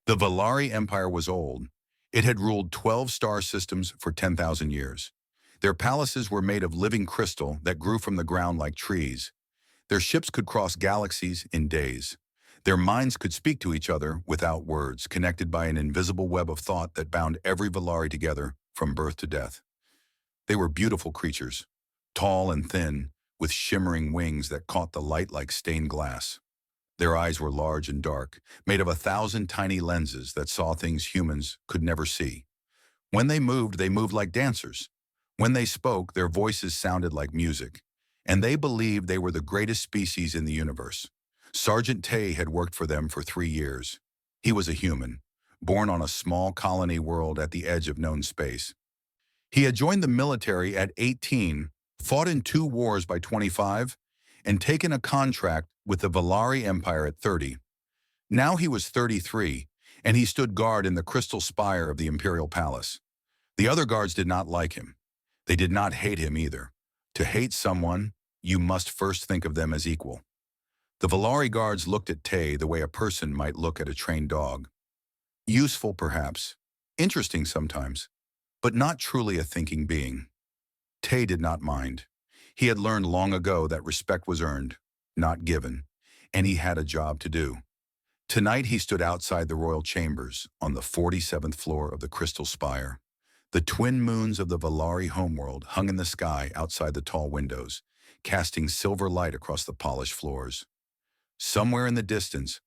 The Valari Empire was old. It had ruled 12 star systems for 10,000 years. Their palaces were made of living crystal that grew from the ground like trees. Their ships could cross galaxies in days. Their minds could speak to each other without words, connected by an invisible web of thought that bound every Valari together from birth to death. They were beautiful creatures, tall and thin, with shimmering wings that caught the light like stained glass. Their eyes were large and dark, made of 1,000 tiny lenses that saw things humans could never see. When they moved like dancers. When they spoke, their voices sounded like music. And they believed they were the greatest species in the universe. Sergeant Tay had worked for them for 3 years. He was a human, born on a small colony world at the edge of known space. He had joined the military at 18, fought in 2 wars by 25, and taken a contract with the Valari Empire at 30. Now he was 33, and he stood guard in the crystal spire of the Imperial Palace. The other guards did not like him. They did not hate him either. To hate someone, you must first think of them as equal. The Valari guards looked at Tay the way a person might look at a trained dog. Useful, perhaps. Interesting sometimes. But not truly a thinking being. Tay did not mind. He had learned long ago that respect was earned, not given, and he had a job to do. Tonight he stood outside the royal chambers on the 47th floor of the Crystal Spire. The twin moons of the Valari homeworld hung in the sky outside the tall windows, casting silver light across the polished floors. Somewhere in the distance,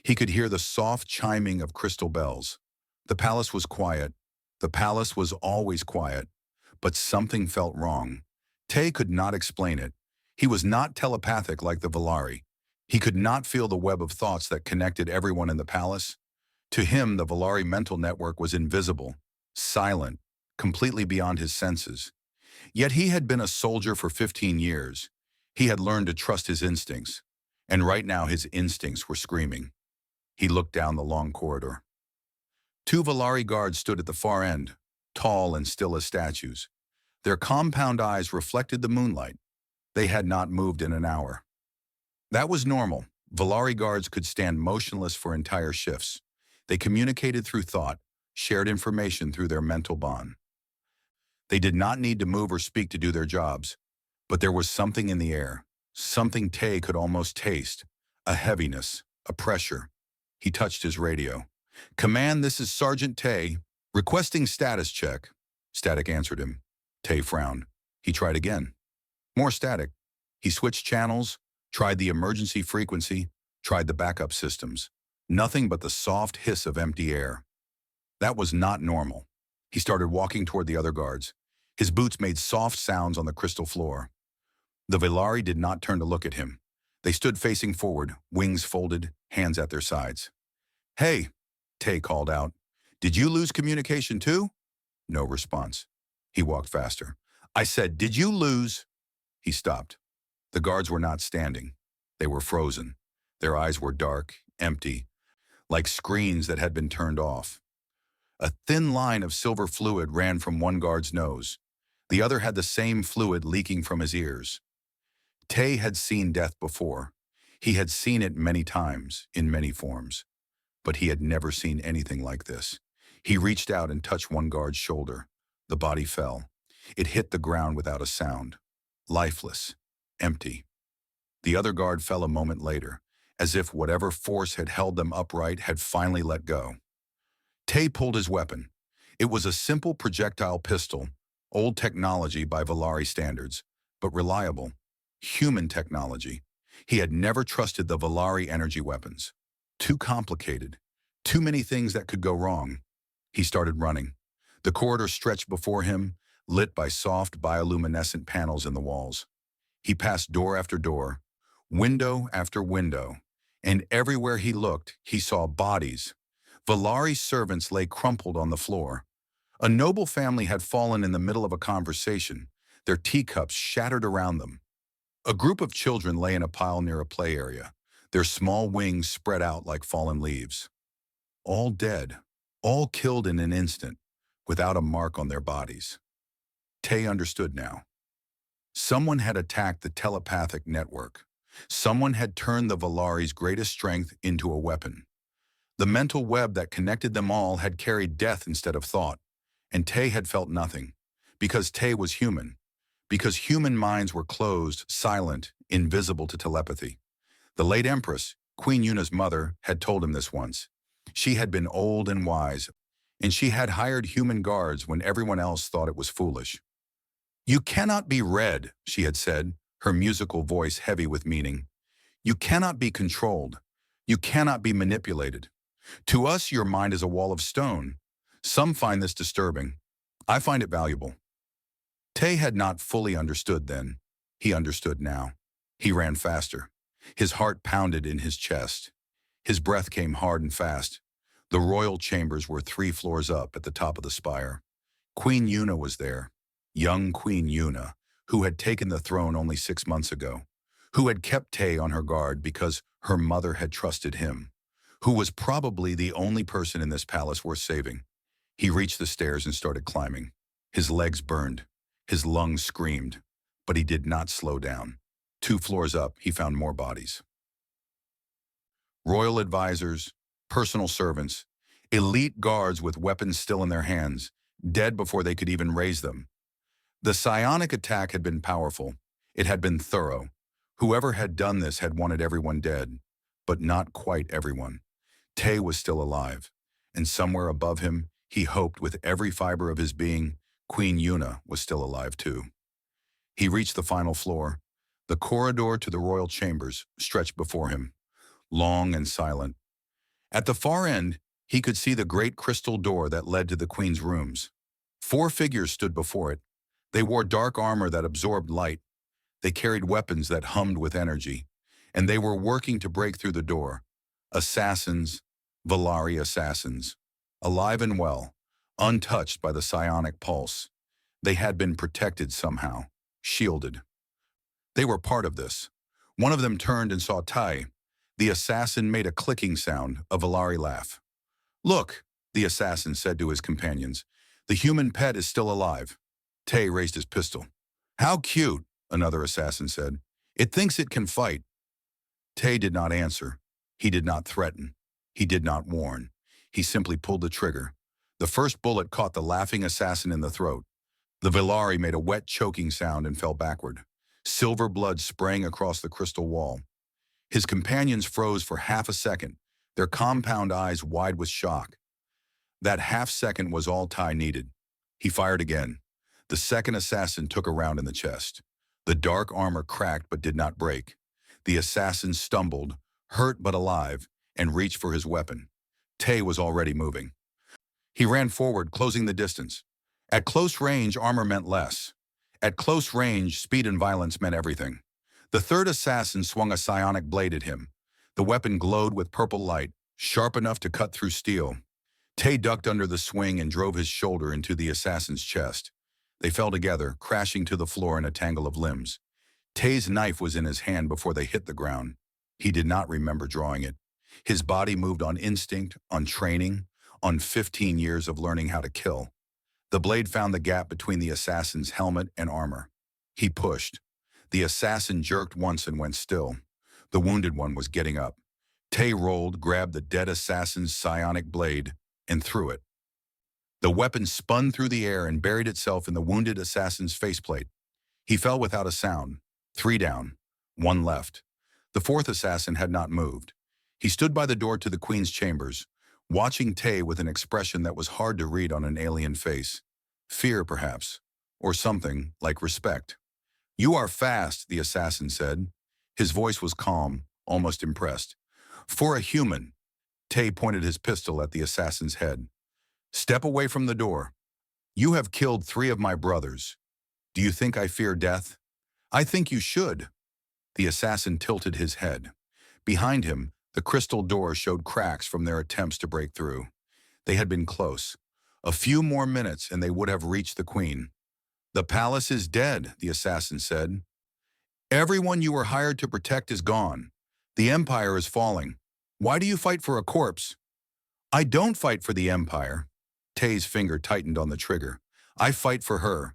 he could hear the soft chiming of crystal bells. The palace was quiet. The palace was always quiet, but something felt wrong. Tay could not explain it. He was not telepathic like the Valari. He could not feel the web of thoughts that connected everyone in the palace. To him, the Valari mental network was invisible, silent, completely beyond his senses. Yet he had been a soldier for 15 years. He had learned to trust his instincts, and right now his instincts were screaming. He looked down the long corridor. 2 Valari guards stood at the far end, tall and still as statues. Their compound eyes reflected the moonlight. They had not moved in an hour. That was normal. Valari guards could stand motionless for entire shifts. They communicated through thought, shared information through their mental bond. They did not need to move or speak to do their jobs, but there was something in the air, something Tay could almost taste, a heaviness, a pressure. He touched his radio. "Command, this is Sergeant Tay, requesting status check." Static answered him. Tay frowned. He tried again. More static. He switched channels, tried the emergency frequency, tried the backup systems. Nothing but the soft hiss of empty air. That was not normal. He started walking toward the other guards. His boots made soft sounds on the crystal floor. The Valari did not turn to look at him. They stood facing forward, wings folded, hands at their sides. "Hey," Tay called out. "Did you lose communication too?" No response. He walked faster. "I said, did you lose?" He stopped. The guards were not standing. They were frozen. Their eyes were dark, empty, like screens that had been turned off. A thin line of silver fluid ran from one guard's nose. The other had the same fluid leaking from his ears. Tay had seen death before. He had seen it many times, in many forms. But he had never seen anything like this. He reached out and touched one guard's shoulder. The body fell. It hit the ground without a sound. Lifeless. Empty. The other guard fell a moment later, as if whatever force had held them upright had finally let go. Tay pulled his weapon. It was a simple projectile pistol, old technology by Valari standards, but reliable. Human technology. He had never trusted the Valari energy weapons. Too complicated. Too many things that could go wrong. He started running. The corridor stretched before him, lit by soft bioluminescent panels in the walls. He passed door after door, window after window, and everywhere he looked, he saw bodies. Valari servants lay crumpled on the floor. A noble family had fallen in the middle of a conversation, their teacups shattered around them. A group of children lay in a pile near a play area, their small wings spread out like fallen leaves. All dead, all killed in an instant, without a mark on their bodies. Tay understood now. Someone had attacked the telepathic network. Someone had turned the Valari's greatest strength into a weapon. The mental web that connected them all had carried death instead of thought, and Tay had felt nothing. Because Tay was human. Because human minds were closed, silent, invisible to telepathy. The late Empress, Queen Yuna's mother, had told him this once. She had been old and wise, and she had hired human guards when everyone else thought it was foolish. "You cannot be read," she had said, her musical voice heavy with meaning. "You cannot be controlled. You cannot be manipulated. To us, your mind is a wall of stone. Some find this disturbing. I find it valuable." Tay had not fully understood then. He understood now. He ran faster. His heart pounded in his chest. His breath came hard and fast. The royal chambers were 3 floors up at the top of the spire. Queen Yuna was there. Young Queen Yuna, who had taken the throne only 6 months ago, who had kept Tay on her guard because her mother had trusted him, who was probably the only person in this palace worth saving. He reached the stairs and started climbing. His legs burned. His lungs screamed. But he did not slow down. 2 floors up, he found more bodies. Royal advisors, personal servants, elite guards with weapons still in their hands, dead before they could even raise them. The psionic attack had been powerful. It had been thorough. Whoever had done this had wanted everyone dead, but not quite everyone. Tay was still alive, and somewhere above him, he hoped with every fiber of his being, Queen Yuna was still alive too. He reached the final floor. The corridor to the royal chambers stretched before him, long and silent. At the far end, he could see the great crystal door that led to the queen's rooms. 4 figures stood before it. They wore dark armor that absorbed light. They carried weapons that hummed with energy, and they were working to break through the door. Assassins, Valari assassins, alive and well, untouched by the psionic pulse. They had been protected somehow, shielded. They were part of this. One of them turned and saw Tai. The assassin made a clicking sound, a Valari laugh. "Look," the assassin said to his companions. "The human pet is still alive." Tai raised his pistol. "How cute," another assassin said. "It thinks it can fight." Tai did not answer. He did not threaten. He did not warn. He simply pulled the trigger. The first bullet caught the laughing assassin in the throat. The Valari made a wet, choking sound and fell backward. Silver blood sprang across the crystal wall. His companions froze for half a second, their compound eyes wide with shock. That half second was all Tai needed. He fired again. The second assassin took a round in the chest. The dark armor cracked but did not break. The assassin stumbled, hurt but alive, and reached for his weapon. Tai was already moving. He ran forward, closing the distance. At close range, armor meant less. At close range, speed and violence meant everything. The third assassin swung a psionic blade at him. The weapon glowed with purple light, sharp enough to cut through steel. Tai ducked under the swing and drove his shoulder into the assassin's chest. They fell together, crashing to the floor in a tangle of limbs. Tai's knife was in his hand before they hit the ground. He did not remember drawing it. His body moved on instinct, on training, on 15 years of learning how to kill. The blade found the gap between the assassin's helmet and armor. He pushed. The assassin jerked once and went still. The wounded one was getting up. Tai rolled, grabbed the dead assassin's psionic blade, and threw it. The weapon spun through the air and buried itself in the wounded assassin's faceplate. He fell without a sound. 3 down, 1 left. The 4th assassin had not moved. He stood by the door to the queen's chambers, watching Tai with an expression that was hard to read on an alien face. Fear, perhaps, or something like respect. "You are fast," the assassin said. His voice was calm, almost impressed. "For a human." Tai pointed his pistol at the assassin's head. "Step away from the door. You have killed 3 of my brothers. Do you think I fear death? I think you should." The assassin tilted his head. Behind him, the crystal door showed cracks from their attempts to break through. They had been close. A few more minutes and they would have reached the queen. "The palace is dead," the assassin said. "Everyone you were hired to protect is gone. The empire is falling. Why do you fight for a corpse?" "I don't fight for the empire." Tai's finger tightened on the trigger. "I fight for her."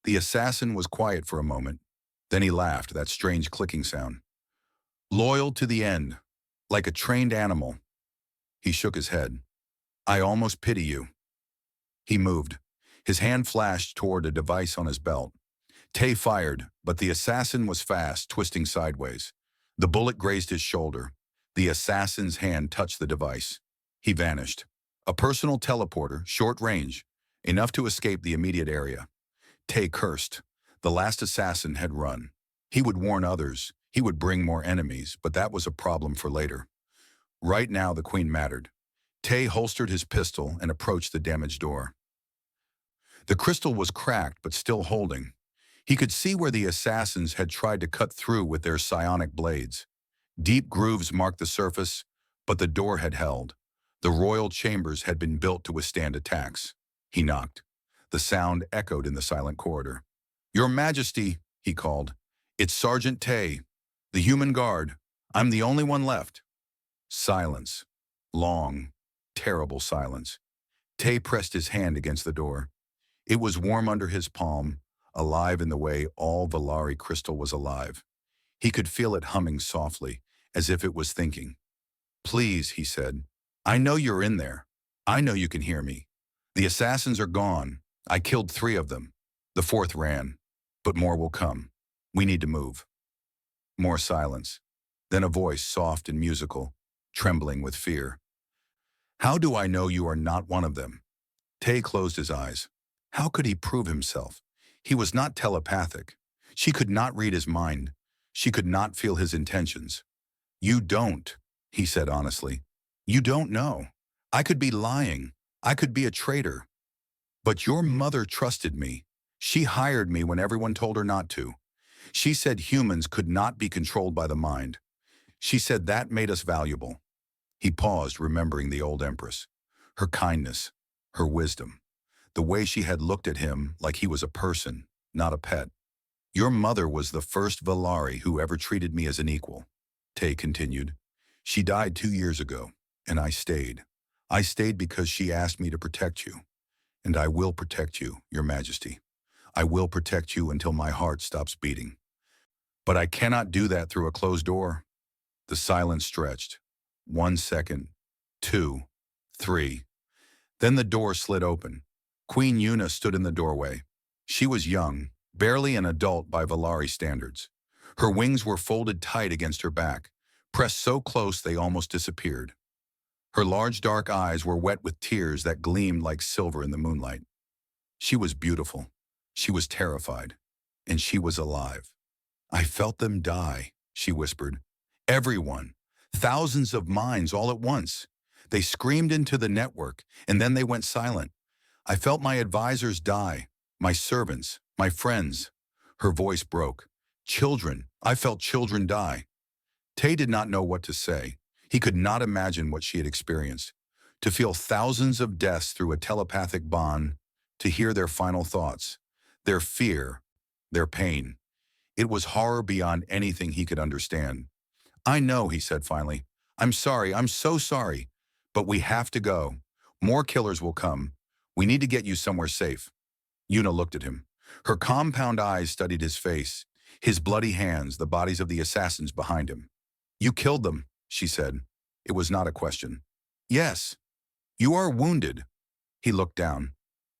The assassin was quiet for a moment. Then he laughed, that strange clicking sound. "Loyal to the end, like a trained animal." He shook his head. I almost pity you. He moved. His hand flashed toward a device on his belt. Tay fired, but the assassin was fast, twisting sideways. The bullet grazed his shoulder. The assassin's hand touched the device. He vanished. A personal teleporter, short range, enough to escape the immediate area. Tay cursed. The last assassin had run. He would warn others. He would bring more enemies, but that was a problem for later. Right now, the queen mattered. Tay holstered his pistol and approached the damaged door. The crystal was cracked, but still holding. He could see where the assassins had tried to cut through with their psionic blades. Deep grooves marked the surface, but the door had held. The royal chambers had been built to withstand attacks. He knocked. The sound echoed in the silent corridor. Your Majesty, he called. It's Sergeant Tay, the human guard. I'm the only one left. Silence. Long, terrible silence. Tay pressed his hand against the door. It was warm under his palm, alive in the way all Valari crystal was alive. He could feel it humming softly, as if it was thinking. Please, he said. I know you're in there. I know you can hear me. The assassins are gone. I killed 3 of them. The 4th ran. But more will come. We need to move. More silence. Then a voice, soft and musical, trembling with fear. How do I know you are not one of them? Tay closed his eyes. How could he prove himself? He was not telepathic. She could not read his mind. She could not feel his intentions. You don't, he said honestly. You don't know. I could be lying. I could be a traitor. But your mother trusted me. She hired me when everyone told her not to. She said humans could not be controlled by the mind. She said that made us valuable. He paused, remembering the old empress. Her kindness, her wisdom, the way she had looked at him like he was a person, not a pet. Your mother was the first Valari who ever treated me as an equal, Tay continued. She died 2 years ago, and I stayed. I stayed because she asked me to protect you. And I will protect you, Your Majesty. I will protect you until my heart stops beating. But I cannot do that through a closed door. The silence stretched. 1 second, 2, 3. Then the door slid open. Queen Yuna stood in the doorway. She was young, barely an adult by Valari standards. Her wings were folded tight against her back, pressed so close they almost disappeared. Her large dark eyes were wet with tears that gleamed like silver in the moonlight. She was beautiful. She was terrified. And she was alive. I felt them die, she whispered. Everyone. Thousands of minds all at once. They screamed into the network, and then they went silent. I felt my advisors die, my servants, my friends. Her voice broke. Children. I felt children die. Tay did not know what to say. He could not imagine what she had experienced. To feel thousands of deaths through a telepathic bond, to hear their final thoughts, their fear, their pain. It was horror beyond anything he could understand. I know, he said finally. I'm sorry, I'm so sorry. But we have to go. More killers will come. We need to get you somewhere safe. Yuna looked at him. Her compound eyes studied his face, his bloody hands, the bodies of the assassins behind him. You killed them, she said. It was not a question. Yes. You are wounded. He looked down.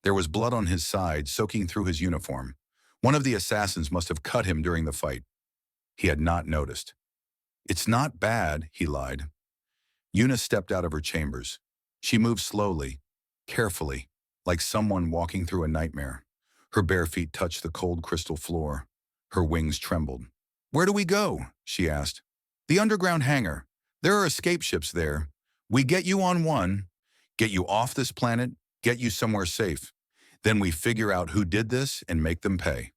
There was blood on his side, soaking through his uniform. One of the assassins must have cut him during the fight. He had not noticed. It's not bad, he lied. Yuna stepped out of her chambers. She moved slowly, carefully, like someone walking through a nightmare. Her bare feet touched the cold crystal floor. Her wings trembled. Where do we go? She asked. The underground hangar. There are escape ships there. We get you on one, get you off this planet, get you somewhere safe. Then we figure out who did this and make them pay.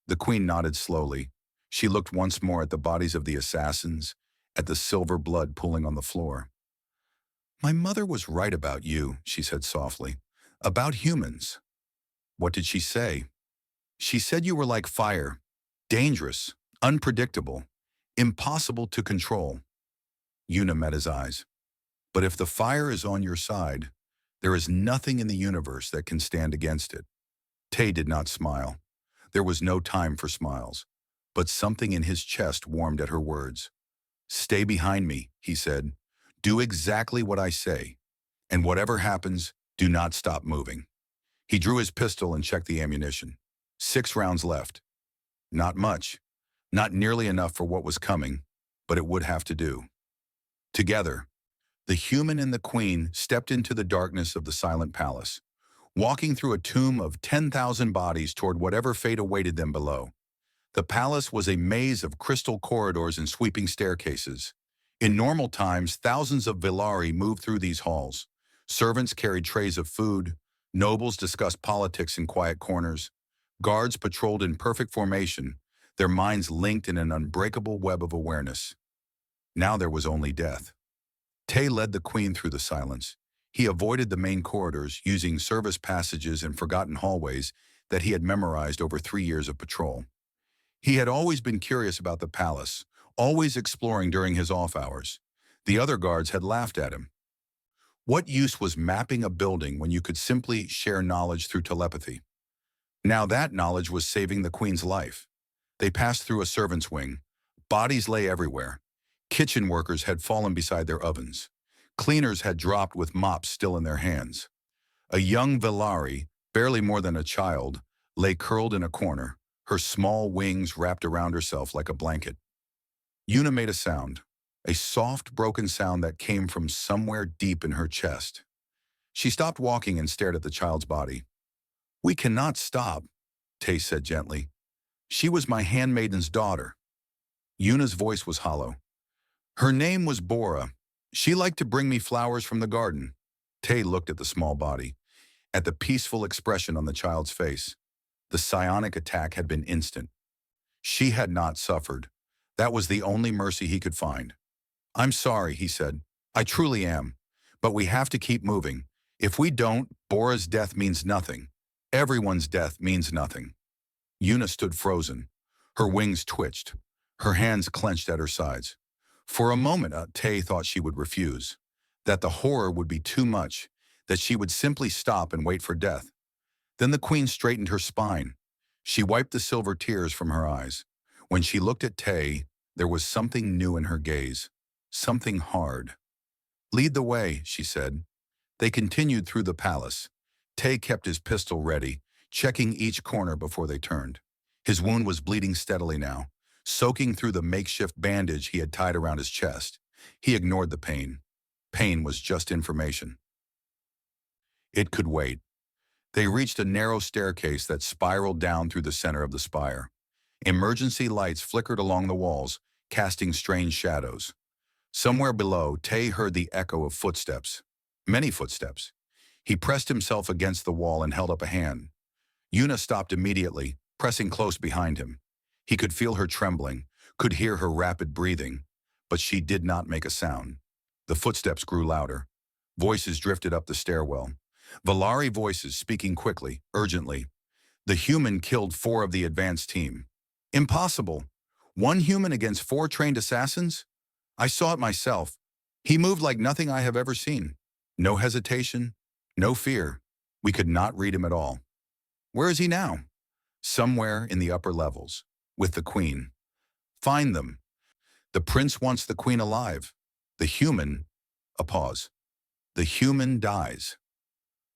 The queen nodded slowly. She looked once more at the bodies of the assassins, at the silver blood pooling on the floor. My mother was right about you, she said softly. About humans. What did she say? She said you were like fire. Dangerous, unpredictable, impossible to control. Yuna met his eyes. But if the fire is on your side, there is nothing in the universe that can stand against it. Tay did not smile. There was no time for smiles. But something in his chest warmed at her words. Stay behind me, he said. Do exactly what I say, and whatever happens, do not stop moving. He drew his pistol and checked the ammunition. 6 rounds left. Not much. Not nearly enough for what was coming, but it would have to do. Together, the human and the queen stepped into the darkness of the silent palace, walking through a tomb of 10,000 bodies toward whatever fate awaited them below. The palace was a maze of crystal corridors and sweeping staircases. In normal times, thousands of Villari moved through these halls. Servants carried trays of food, nobles discussed politics in quiet corners, guards patrolled in perfect formation, their minds linked in an unbreakable web of awareness. Now there was only death. Tay led the queen through the silence. He avoided the main corridors, using service passages and forgotten hallways that he had memorized over 3 years of patrol. He had always been curious about the palace, always exploring during his off hours. The other guards had laughed at him. What use was mapping a building when you could simply share knowledge through telepathy? Now that knowledge was saving the queen's life. They passed through a servant's wing. Bodies lay everywhere. Kitchen workers had fallen beside their ovens. Cleaners had dropped with mops still in their hands. A young Villari, barely more than a child, lay curled in a corner, her small wings wrapped around herself like a blanket. Yuna made a sound, a soft, broken sound that came from somewhere deep in her chest. She stopped walking and stared at the child's body. "We cannot stop," Tay said gently. "She was my handmaiden's daughter." Yuna's voice was hollow. "Her name was Bora. She liked to bring me flowers from the garden." Tay looked at the small body, at the peaceful expression on the child's face. The psionic attack had been instant. She had not suffered. That was the only mercy he could find. "I'm sorry," he said. "I truly am. But we have to keep moving. If we don't, Bora's death means nothing. Everyone's death means nothing." Yuna stood frozen. Her wings twitched. Her hands clenched at her sides. For a moment, Tay thought she would refuse, that the horror would be too much, that she would simply stop and wait for death. Then the queen straightened her spine. She wiped the silver tears from her eyes. When she looked at Tay, there was something new in her gaze, something hard. "Lead the way," she said. They continued through the palace. Tay kept his pistol ready, checking each corner before they turned. His wound was bleeding steadily now, soaking through the makeshift bandage he had tied around his chest. He ignored the pain. Pain was just information. It could wait. They reached a narrow staircase that spiraled down through the center of the spire. Emergency lights flickered along the walls, casting strange shadows. Somewhere below, Tay heard the echo of footsteps. Many footsteps. He pressed himself against the wall and held up a hand. Yuna stopped immediately, pressing close behind him. He could feel her trembling, could hear her rapid breathing, but she did not make a sound. The footsteps grew louder. Voices drifted up the stairwell. Villari voices speaking quickly, urgently. "The human killed 4 of the advance team." "Impossible. 1 human against 4 trained assassins? I saw it myself. He moved like nothing I have ever seen. No hesitation, no fear. We could not read him at all." "Where is he now?" "Somewhere in the upper levels, with the queen." "Find them. The prince wants the queen alive. The human—" A pause. "The human dies."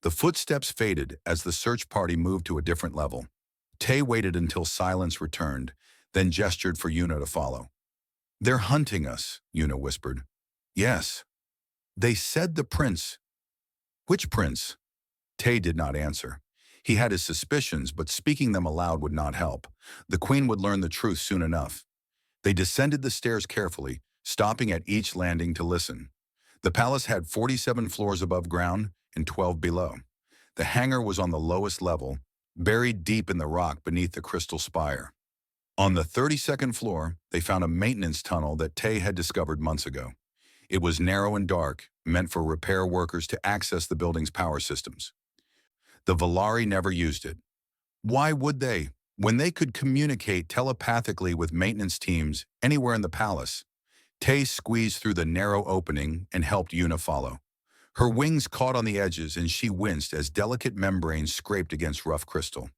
The footsteps faded as the search party moved to a different level. Tay waited until silence returned, then gestured for Yuna to follow. "They're hunting us," Yuna whispered. "Yes. They said the prince." "Which prince?" Tay did not answer. He had his suspicions, but speaking them aloud would not help. The queen would learn the truth soon enough. They descended the stairs carefully, stopping at each landing to listen. The palace had 47 floors above ground and 12 below. The hangar was on the lowest level, buried deep in the rock beneath the crystal spire. On the 32nd floor, they found a maintenance tunnel that Tay had discovered months ago. It was narrow and dark, meant for repair workers to access the building's power systems. The Villari never used it. Why would they, when they could communicate telepathically with maintenance teams anywhere in the palace? Tay squeezed through the narrow opening and helped Yuna follow. Her wings caught on the edges and she winced as delicate membranes scraped against rough crystal.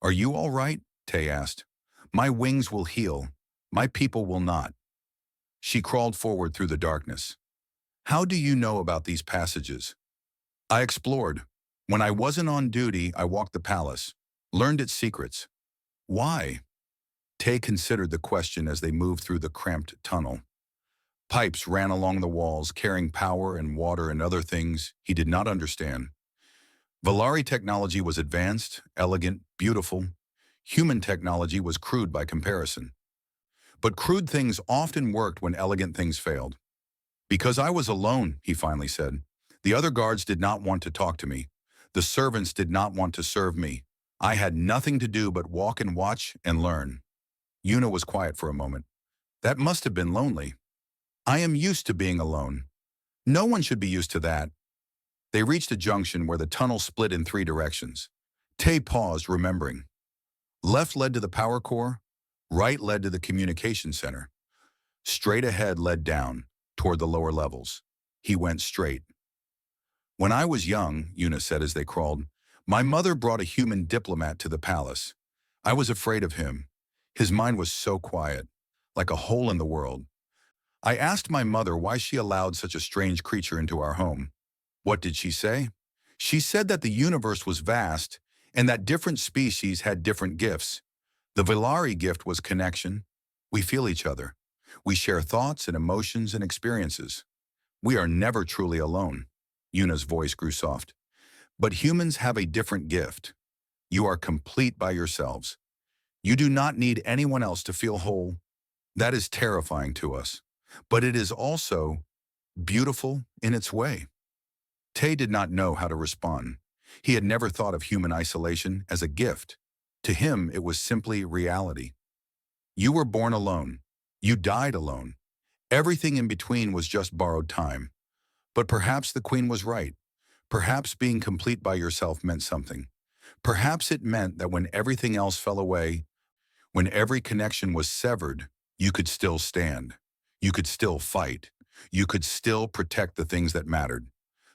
"Are you all right?" Tay asked. "My wings will heal. My people will not." She crawled forward through the darkness. How do you know about these passages? I explored. When I wasn't on duty, I walked the palace, learned its secrets. Why? Tay considered the question as they moved through the cramped tunnel. Pipes ran along the walls, carrying power and water and other things he did not understand. Valari technology was advanced, elegant, beautiful. Human technology was crude by comparison. But crude things often worked when elegant things failed. Because I was alone, he finally said. The other guards did not want to talk to me. The servants did not want to serve me. I had nothing to do but walk and watch and learn. Yuna was quiet for a moment. That must have been lonely. I am used to being alone. No one should be used to that. They reached a junction where the tunnel split in 3 directions. Tay paused, remembering. Left led to the power core, right led to the communication center. Straight ahead led down, toward the lower levels. He went straight. When I was young, Yuna said as they crawled, my mother brought a human diplomat to the palace. I was afraid of him. His mind was so quiet, like a hole in the world. I asked my mother why she allowed such a strange creature into our home. What did she say? She said that the universe was vast and that different species had different gifts. The Valari gift was connection. We feel each other. We share thoughts and emotions and experiences. We are never truly alone. Yuna's voice grew soft. But humans have a different gift. You are complete by yourselves. You do not need anyone else to feel whole. That is terrifying to us. But it is also beautiful in its way. Tay did not know how to respond. He had never thought of human isolation as a gift. To him, it was simply reality. You were born alone. You died alone. Everything in between was just borrowed time. But perhaps the queen was right. Perhaps being complete by yourself meant something. Perhaps it meant that when everything else fell away, when every connection was severed, you could still stand. You could still fight. You could still protect the things that mattered.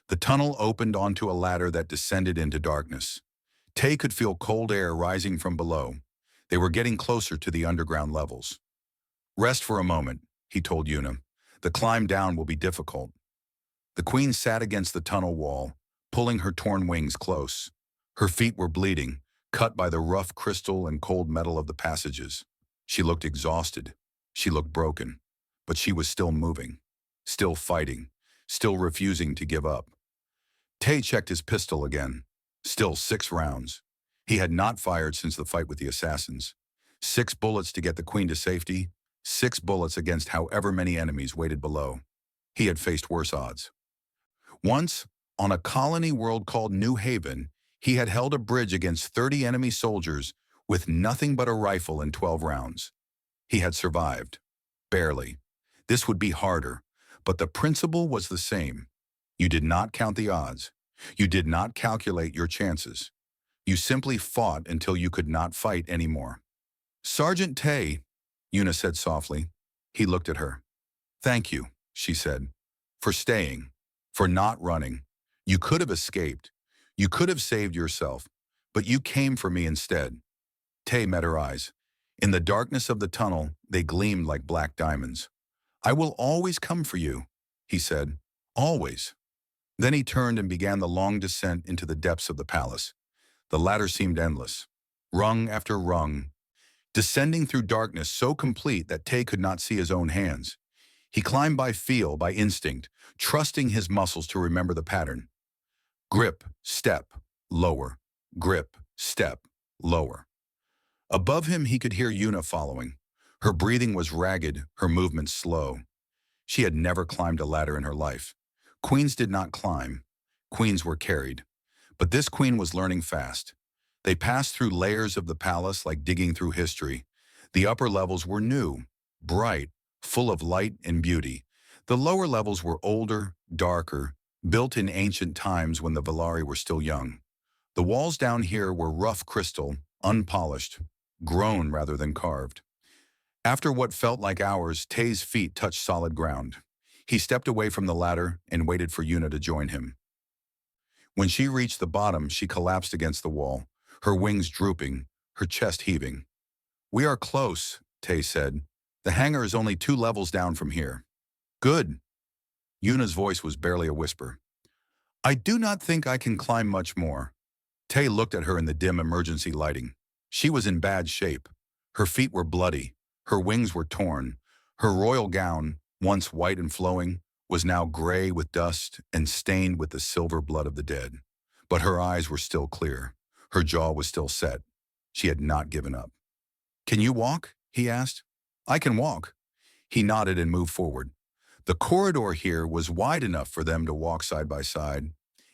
The tunnel opened onto a ladder that descended into darkness. Tay could feel cold air rising from below. They were getting closer to the underground levels. Rest for a moment, he told Yuna. The climb down will be difficult. The queen sat against the tunnel wall, pulling her torn wings close. Her feet were bleeding, cut by the rough crystal and cold metal of the passages. She looked exhausted. She looked broken. But she was still moving, still fighting, still refusing to give up. Tay checked his pistol again. Still 6 rounds. He had not fired since the fight with the assassins. 6 bullets to get the queen to safety, 6 bullets against however many enemies waited below. He had faced worse odds. Once, on a colony world called New Haven, he had held a bridge against 30 enemy soldiers with nothing but a rifle and 12 rounds. He had survived. Barely. This would be harder, but the principle was the same. You did not count the odds. You did not calculate your chances. You simply fought until you could not fight anymore. Sergeant Tay, Yuna said softly. He looked at her. Thank you, she said, for staying, for not running. You could have escaped. You could have saved yourself, but you came for me instead. Tay met her eyes. In the darkness of the tunnel, they gleamed like black diamonds. I will always come for you, he said. Always. Then he turned and began the long descent into the depths of the palace. The ladder seemed endless, rung after rung, descending through darkness so complete that Tay could not see his own hands. He climbed by feel, by instinct, trusting his muscles to remember the pattern. Grip, step, lower. Grip, step, lower. Above him, he could hear Yuna following. Her breathing was ragged, her movements slow. She had never climbed a ladder in her life. Queens did not climb. Queens were carried. But this queen was learning fast. They passed through layers of the palace like digging through history. The upper levels were new, bright, full of light and beauty. The lower levels were older, darker, built in ancient times when the Valari were still young. The walls down here were rough crystal, unpolished, grown rather than carved. After what felt like hours, Tay's feet touched solid ground. He stepped away from the ladder and waited for Yuna to join him. When she reached the bottom, she collapsed against the wall, her wings drooping, her chest heaving. We are close, Tay said. The hangar is only 2 levels down from here. Good. Yuna's voice was barely a whisper. I do not think I can climb much more. Tay looked at her in the dim emergency lighting. She was in bad shape. Her feet were bloody. Her wings were torn. Her royal gown, once white and flowing, was now gray with dust and stained with the silver blood of the dead. But her eyes were still clear. Her jaw was still set. She had not given up. Can you walk? He asked. I can walk. He nodded and moved forward. The corridor here was wide enough for them to walk side by side.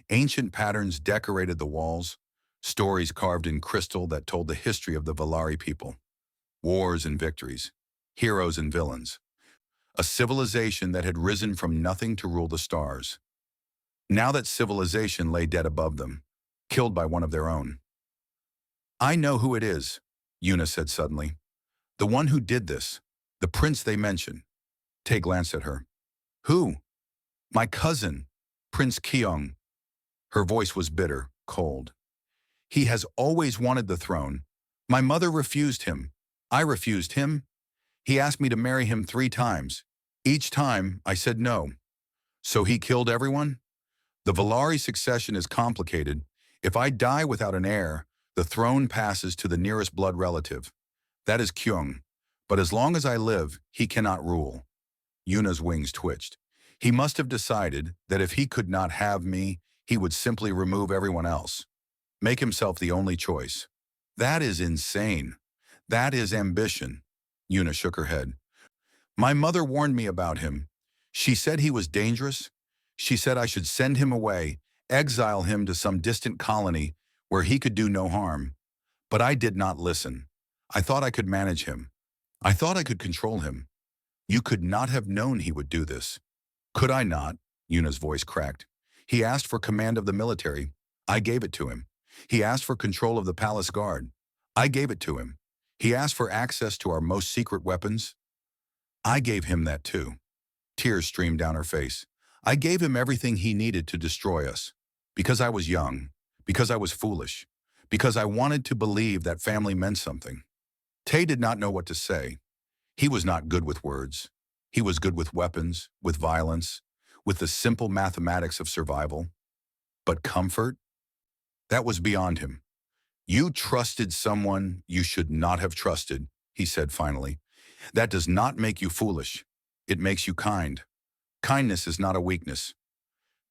Ancient patterns decorated the walls, stories carved in crystal that told the history of the Valari people. Wars and victories, heroes and villains. A civilization that had risen from nothing to rule the stars. Now that civilization lay dead above them, killed by one of their own. I know who it is, Yuna said suddenly. The one who did this, the prince they mentioned. Tay glanced at her. Who? My cousin, Prince Kyung. Her voice was bitter, cold. He has always wanted the throne. My mother refused him. I refused him. He asked me to marry him 3 times. Each time, I said no. So he killed everyone? The Valari succession is complicated. If I die without an heir, the throne passes to the nearest blood relative. That is Kyung. But as long as I live, he cannot rule. Yuna's wings twitched. He must have decided that if he could not have me, he would simply remove everyone else. Make himself the only choice. That is insane. That is ambition. Yuna shook her head. My mother warned me about him. She said he was dangerous. She said I should send him away, exile him to some distant colony where he could do no harm. But I did not listen. I thought I could manage him. I thought I could control him. You could not have known he would do this. Could I not? Yuna's voice cracked. He asked for command of the military. I gave it to him. He asked for control of the palace guard. I gave it to him. He asked for access to our most secret weapons. I gave him that too. Tears streamed down her face. I gave him everything he needed to destroy us. Because I was young. Because I was foolish. Because I wanted to believe that family meant something. Tay did not know what to say. He was not good with words. He was good with weapons, with violence, with the simple mathematics of survival. But comfort? That was beyond him. You trusted someone you should not have trusted, he said finally. That does not make you foolish. It makes you kind. Kindness is not a weakness.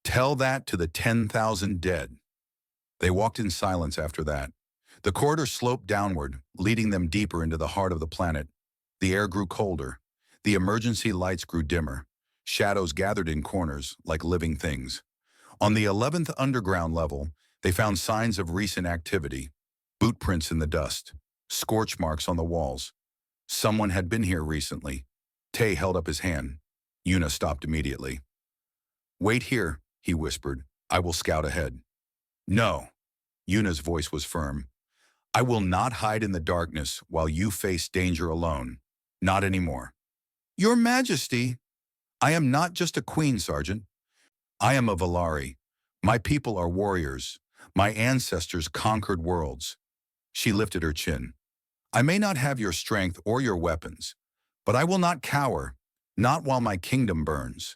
Tell that to the 10,000 dead. They walked in silence after that. The corridor sloped downward, leading them deeper into the heart of the planet. The air grew colder. The emergency lights grew dimmer. Shadows gathered in corners like living things. On the 11th underground level, they found signs of recent activity. Boot prints in the dust. Scorch marks on the walls. Someone had been here recently. Tay held up his hand. Yuna stopped immediately. Wait here, he whispered. I will scout ahead. No. Yuna's voice was firm. I will not hide in the darkness while you face danger alone. Not anymore. Your Majesty, I am not just a queen, Sergeant. I am a Valari. My people are warriors. My ancestors conquered worlds. She lifted her chin. I may not have your strength or your weapons, but I will not cower, not while my kingdom burns.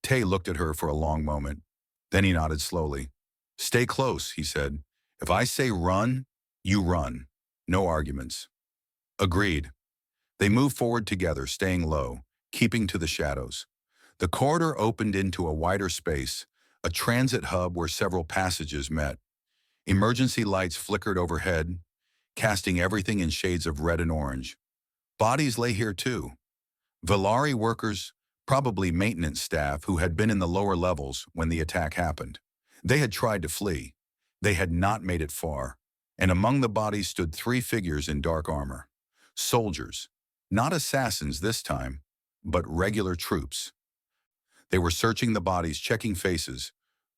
Tay looked at her for a long moment. Then he nodded slowly. Stay close, he said. If I say run, you run. No arguments. Agreed. They moved forward together, staying low, keeping to the shadows. The corridor opened into a wider space, a transit hub where several passages met. Emergency lights flickered overhead, casting everything in shades of red and orange. Bodies lay here too. Valari workers, probably maintenance staff who had been in the lower levels when the attack happened. They had tried to flee. They had not made it far. And among the bodies stood 3 figures in dark armor. Soldiers. Not assassins this time, but regular troops. They were searching the bodies, checking faces,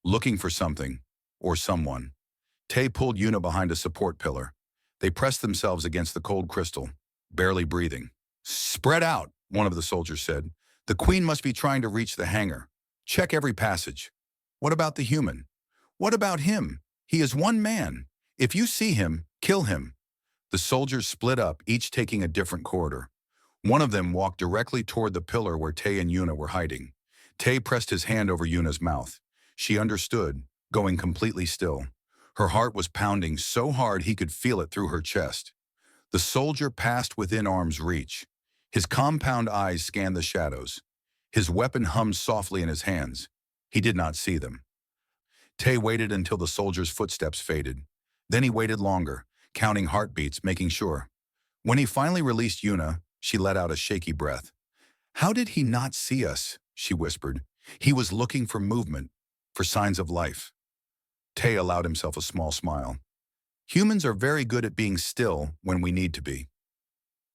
looking for something or someone. Tay pulled Yuna behind a support pillar. They pressed themselves against the cold crystal, barely breathing. Spread out, one of the soldiers said. The queen must be trying to reach the hangar. Check every passage. What about the human? What about him? He is one man. If you see him, kill him. The soldiers split up, each taking a different corridor. One of them walked directly toward the pillar where Tay and Yuna were hiding. Tay pressed his hand over Yuna's mouth. She understood, going completely still. Her heart was pounding so hard he could feel it through her chest. The soldier passed within arm's reach. His compound eyes scanned the shadows. His weapon hummed softly in his hands. He did not see them. Tay waited until the soldier's footsteps faded. Then he waited longer, counting heartbeats, making sure. When he finally released Yuna, she let out a shaky breath. "How did he not see us?" she whispered. "He was looking for movement, for signs of life." Tay allowed himself a small smile. "Humans are very good at being still when we need to be."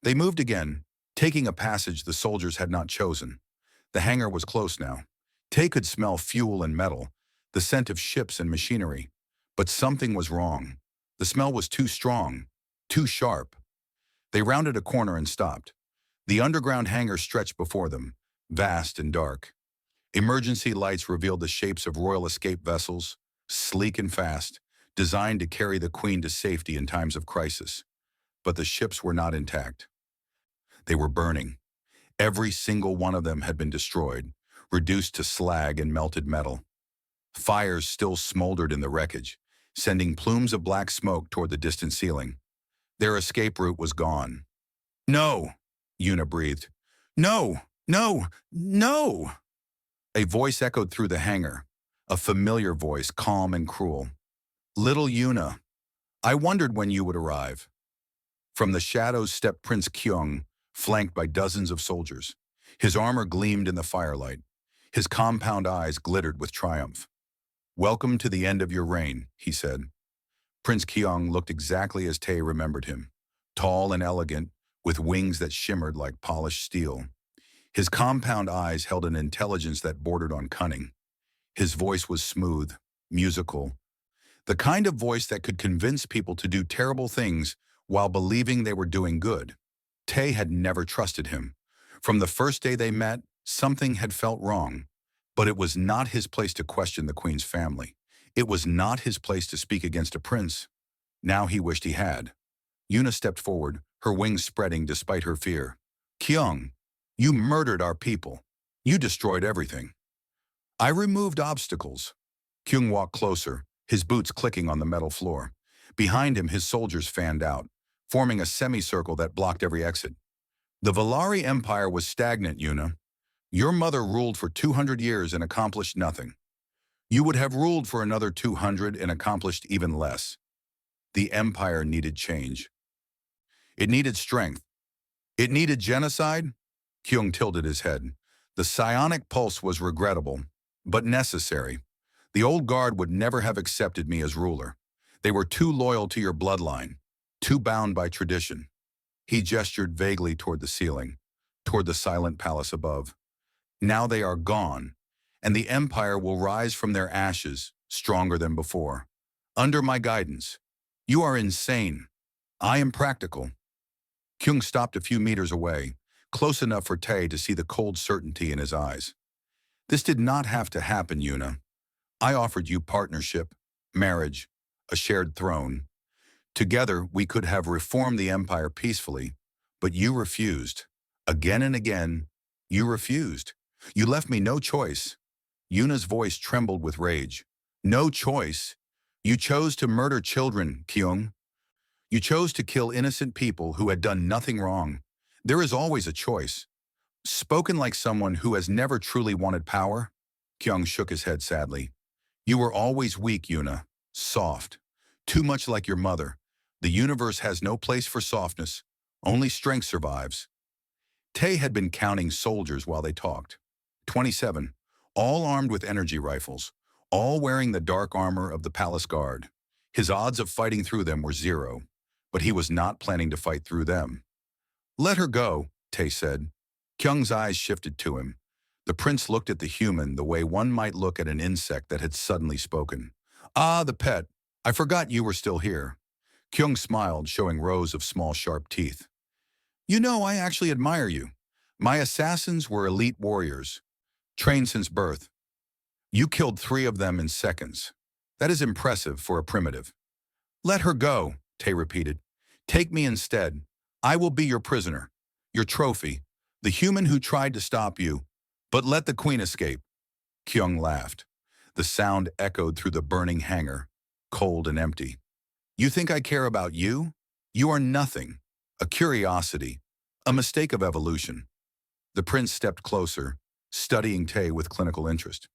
They moved again, taking a passage the soldiers had not chosen. The hangar was close now. Tay could smell fuel and metal, the scent of ships and machinery. But something was wrong. The smell was too strong, too sharp. They rounded a corner and stopped. The underground hangar stretched before them, vast and dark. Emergency lights revealed the shapes of royal escape vessels, sleek and fast, designed to carry the Queen to safety in times of crisis. But the ships were not intact. They were burning. Every single one of them had been destroyed, reduced to slag and melted metal. Fires still smoldered in the wreckage, sending plumes of black smoke toward the distant ceiling. Their escape route was gone. "No!" Yuna breathed. "No! No! No!" A voice echoed through the hangar, a familiar voice, calm and cruel. "Little Yuna, I wondered when you would arrive." From the shadows stepped Prince Kyung, flanked by dozens of soldiers. His armor gleamed in the firelight. His compound eyes glittered with triumph. "Welcome to the end of your reign," he said. Prince Kyung looked exactly as Tay remembered him, tall and elegant, with wings that shimmered like polished steel. His compound eyes held an intelligence that bordered on cunning. His voice was smooth, musical, the kind of voice that could convince people to do terrible things while believing they were doing good. Tay had never trusted him. From the first day they met, something had felt wrong. But it was not his place to question the Queen's family. It was not his place to speak against a prince. Now he wished he had. Yuna stepped forward, her wings spreading despite her fear. "Kyung, you murdered our people. You destroyed everything." "I removed obstacles." Kyung walked closer, his boots clicking on the metal floor. Behind him, his soldiers fanned out, forming a semicircle that blocked every exit. "The Valari Empire was stagnant, Yuna. Your mother ruled for 200 years and accomplished nothing. You would have ruled for another 200 and accomplished even less. The empire needed change. It needed strength. It needed genocide." Kyung tilted his head. "The psionic pulse was regrettable, but necessary. The old guard would never have accepted me as ruler. They were too loyal to your bloodline, too bound by tradition." He gestured vaguely toward the ceiling, toward the silent palace above. "Now they are gone, and the empire will rise from their ashes, stronger than before. Under my guidance." "You are insane. I am practical." Kyung stopped a few meters away, close enough for Tay to see the cold certainty in his eyes. "This did not have to happen, Yuna. I offered you partnership, marriage, a shared throne. Together, we could have reformed the empire peacefully, but you refused. Again and again, you refused. You left me no choice." Yuna's voice trembled with rage. "No choice. You chose to murder children, Kyung. You chose to kill innocent people who had done nothing wrong. There is always a choice." Spoken like someone who has never truly wanted power, Kyung shook his head sadly. "You were always weak, Yuna. Soft. Too much like your mother. The universe has no place for softness. Only strength survives." Tay had been counting soldiers while they talked. 27, all armed with energy rifles, all wearing the dark armor of the palace guard. His odds of fighting through them were 0, but he was not planning to fight through them. "Let her go," Tay said. Kyung's eyes shifted to him. The prince looked at the human the way one might look at an insect that had suddenly spoken. "Ah, the pet. I forgot you were still here." Kyung smiled, showing rows of small sharp teeth. "You know, I actually admire you. My assassins were elite warriors, trained since birth. You killed 3 of them in seconds. That is impressive for a primitive." "Let her go," Tay repeated. "Take me instead. I will be your prisoner, your trophy, the human who tried to stop you, but let the queen escape." Kyung laughed. The sound echoed through the burning hangar, cold and empty. You think I care about you? You are nothing. A curiosity. A mistake of evolution. The prince stepped closer, studying Tay with clinical interest.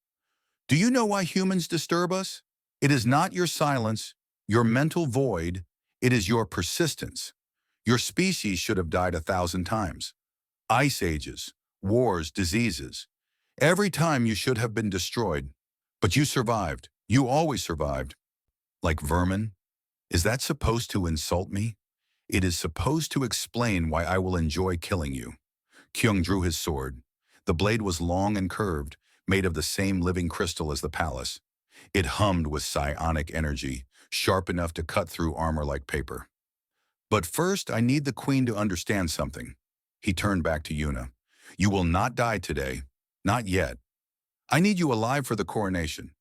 Do you know why humans disturb us? It is not your silence, your mental void. It is your persistence. Your species should have died 1,000 times. Ice ages, wars, diseases. Every time you should have been destroyed. But you survived. You always survived. Like vermin? Is that supposed to insult me? It is supposed to explain why I will enjoy killing you. Kyung drew his sword. The blade was long and curved, made of the same living crystal as the palace. It hummed with psionic energy, sharp enough to cut through armor like paper. But first, I need the queen to understand something. He turned back to Yuna. You will not die today. Not yet. I need you alive for the coronation.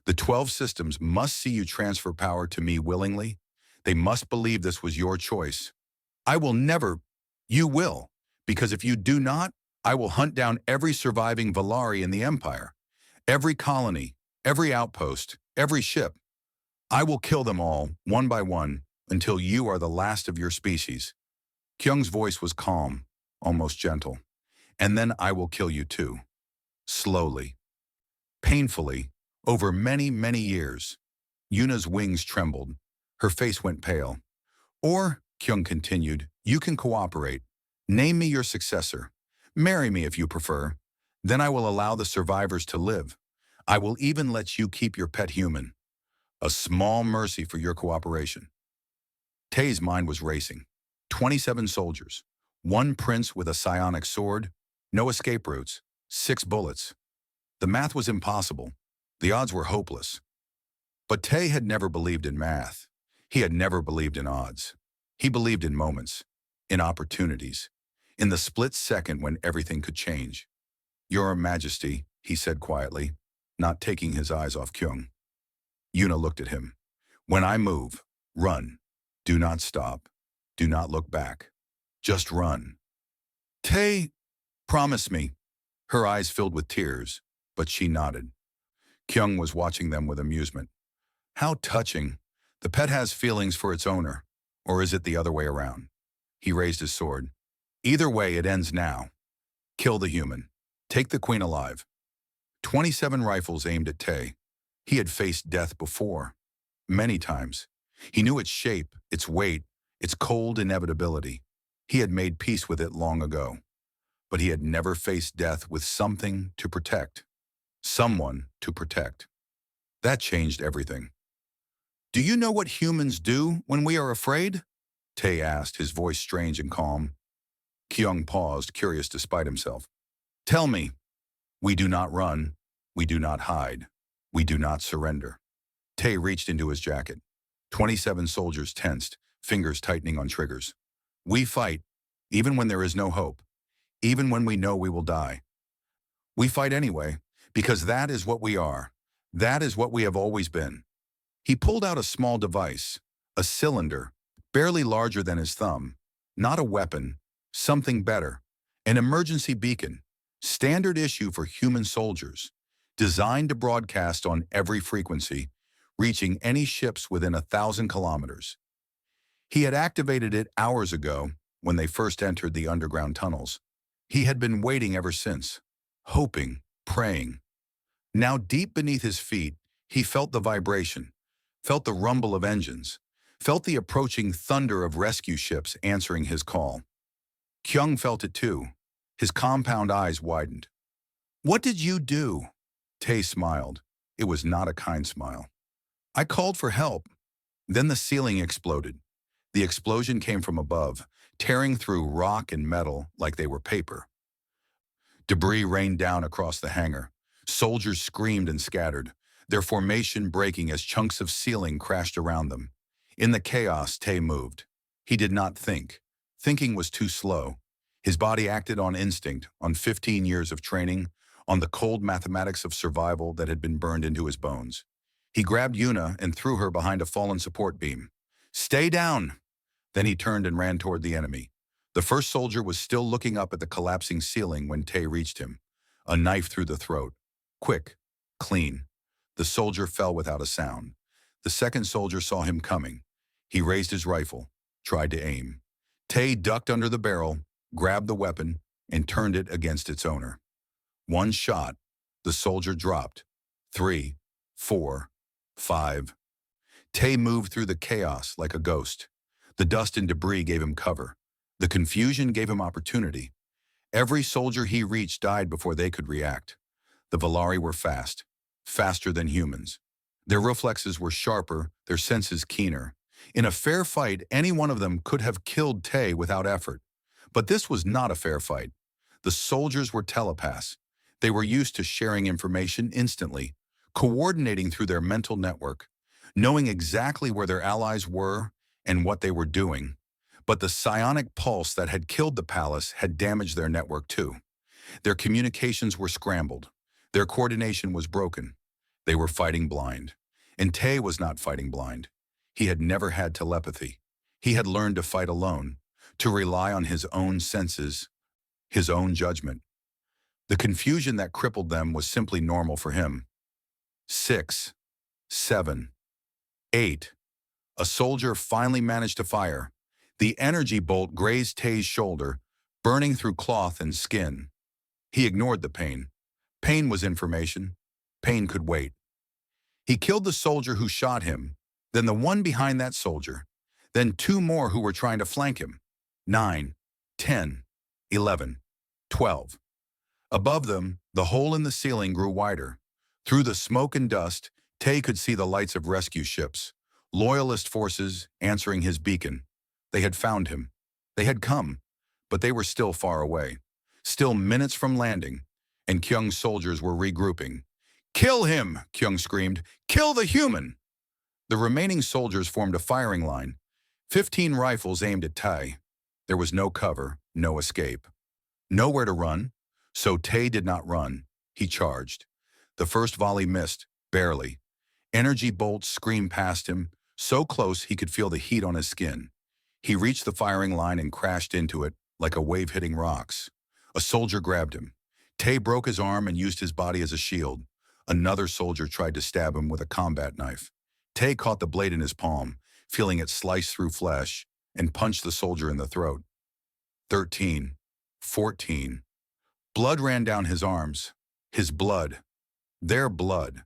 The 12 systems must see you transfer power to me willingly. They must believe this was your choice. I will never. You will. Because if you do not, I will hunt down every surviving Valari in the Empire. Every colony, every outpost, every ship. I will kill them all, one by one, until you are the last of your species. Kyung's voice was calm, almost gentle. And then I will kill you too. Slowly. Painfully, over many, many years. Yuna's wings trembled. Her face went pale. Or, Kyung continued, you can cooperate. Name me your successor. Marry me if you prefer. Then I will allow the survivors to live. I will even let you keep your pet human. A small mercy for your cooperation. Tay's mind was racing. 27 soldiers. One prince with a psionic sword. No escape routes. 6 bullets. The math was impossible. The odds were hopeless. But Tay had never believed in math. He had never believed in odds. He believed in moments, in opportunities, in the split second when everything could change. Your Majesty, he said quietly, not taking his eyes off Kyung. Yuna looked at him. When I move, run. Do not stop. Do not look back. Just run. Tay, promise me. Her eyes filled with tears, but she nodded. Kyung was watching them with amusement. How touching. The pet has feelings for its owner. Or is it the other way around? He raised his sword. Either way, it ends now. Kill the human. Take the queen alive. 27 rifles aimed at Tay. He had faced death before. Many times. He knew its shape, its weight, its cold inevitability. He had made peace with it long ago. But he had never faced death with something to protect. Someone to protect. That changed everything. Do you know what humans do when we are afraid? Tay asked, his voice strange and calm. Kyung paused, curious despite himself. Tell me. We do not run. We do not hide. We do not surrender. Tay reached into his jacket. 27 soldiers tensed, fingers tightening on triggers. We fight, even when there is no hope, even when we know we will die. We fight anyway, because that is what we are. That is what we have always been. He pulled out a small device, a cylinder, barely larger than his thumb. Not a weapon, something better. An emergency beacon, standard issue for human soldiers, designed to broadcast on every frequency, reaching any ships within 1,000 kilometers. He had activated it hours ago when they first entered the underground tunnels. He had been waiting ever since, hoping, praying. Now deep beneath his feet, he felt the vibration, felt the rumble of engines, felt the approaching thunder of rescue ships answering his call. Kyung felt it too. His compound eyes widened. What did you do? Tay smiled. It was not a kind smile. I called for help. Then the ceiling exploded. The explosion came from above, tearing through rock and metal like they were paper. Debris rained down across the hangar. Soldiers screamed and scattered, their formation breaking as chunks of ceiling crashed around them. In the chaos, Tay moved. He did not think. Thinking was too slow. His body acted on instinct, on 15 years of training, on the cold mathematics of survival that had been burned into his bones. He grabbed Yuna and threw her behind a fallen support beam. Stay down! Then he turned and ran toward the enemy. The first soldier was still looking up at the collapsing ceiling when Tay reached him. A knife through the throat. Quick. Clean. The soldier fell without a sound. The second soldier saw him coming. He raised his rifle, tried to aim. Tay ducked under the barrel, grabbed the weapon, and turned it against its owner. One shot. The soldier dropped. 3, 4, 5. Tay moved through the chaos like a ghost. The dust and debris gave him cover. The confusion gave him opportunity. Every soldier he reached died before they could react. The Valari were fast, faster than humans. Their reflexes were sharper, their senses keener. In a fair fight, any one of them could have killed Tay without effort. But this was not a fair fight. The soldiers were telepaths. They were used to sharing information instantly, coordinating through their mental network, knowing exactly where their allies were and what they were doing. But the psionic pulse that had killed the palace had damaged their network too. Their communications were scrambled. Their coordination was broken. They were fighting blind. And Tay was not fighting blind. He had never had telepathy. He had learned to fight alone, to rely on his own senses, his own judgment. The confusion that crippled them was simply normal for him. 6, 7, 8. A soldier finally managed to fire. The energy bolt grazed Tay's shoulder, burning through cloth and skin. He ignored the pain. Pain was information. Pain could wait. He killed the soldier who shot him, then the one behind that soldier, then 2 more who were trying to flank him. 9, 10, 11, 12. Above them, the hole in the ceiling grew wider. Through the smoke and dust, Tay could see the lights of rescue ships, loyalist forces answering his beacon. They had found him. They had come, but they were still far away, still minutes from landing, and Kyung's soldiers were regrouping. "Kill him!" Kyung screamed. "Kill the human!" The remaining soldiers formed a firing line, 15 rifles aimed at Tay. There was no cover, no escape. Nowhere to run, so Tay did not run. He charged. The first volley missed, barely. Energy bolts screamed past him, so close he could feel the heat on his skin. He reached the firing line and crashed into it like a wave hitting rocks. A soldier grabbed him. Tay broke his arm and used his body as a shield. Another soldier tried to stab him with a combat knife. Tay caught the blade in his palm, feeling it slice through flesh, and punched the soldier in the throat. 13, 14. Blood ran down his arms. His blood. Their blood.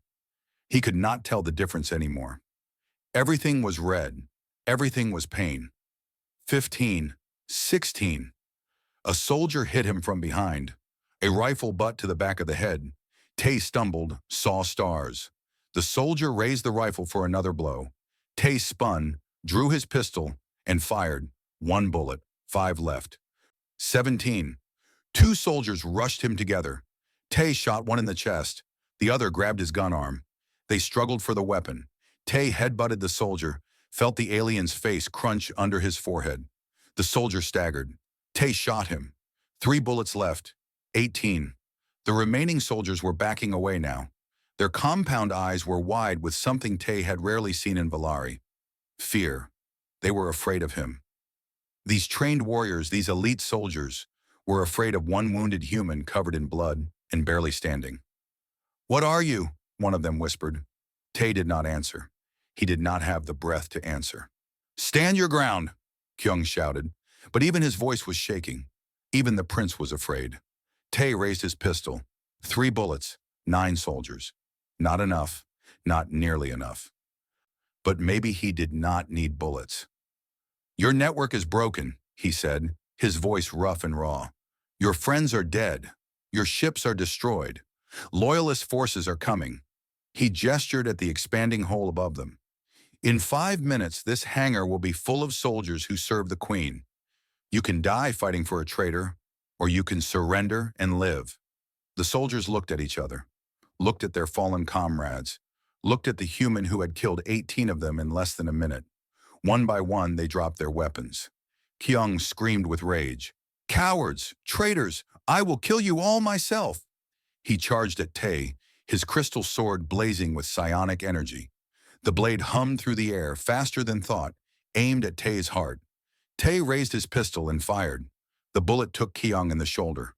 He could not tell the difference anymore. Everything was red. Everything was pain. 15, 16. A soldier hit him from behind. A rifle butt to the back of the head. Tay stumbled, saw stars. The soldier raised the rifle for another blow. Tay spun, drew his pistol, and fired. 1 bullet, 5 left. 17. 2 soldiers rushed him together. Tay shot one in the chest. The other grabbed his gun arm. They struggled for the weapon. Tay headbutted the soldier, felt the alien's face crunch under his forehead. The soldier staggered. Tay shot him. 3 bullets left. 18. The remaining soldiers were backing away now. Their compound eyes were wide with something Tay had rarely seen in Valari. Fear. They were afraid of him. These trained warriors, these elite soldiers, were afraid of one wounded human covered in blood and barely standing. "What are you?" one of them whispered. Tay did not answer. He did not have the breath to answer. "Stand your ground," Kyung shouted, but even his voice was shaking. Even the prince was afraid. Tay raised his pistol. 3 bullets, 9 soldiers. Not enough, not nearly enough. But maybe he did not need bullets. "Your network is broken," he said, his voice rough and raw. "Your friends are dead. Your ships are destroyed. Loyalist forces are coming." He gestured at the expanding hole above them. "In 5 minutes, this hangar will be full of soldiers who serve the Queen. You can die fighting for a traitor, or you can surrender and live." The soldiers looked at each other, looked at their fallen comrades, looked at the human who had killed 18 of them in less than a minute. One by one, they dropped their weapons. Kyung screamed with rage. "Cowards! Traitors! I will kill you all myself!" He charged at Tay, his crystal sword blazing with psionic energy. The blade hummed through the air faster than thought, aimed at Tay's heart. Tay raised his pistol and fired. The bullet took Kyung in the shoulder.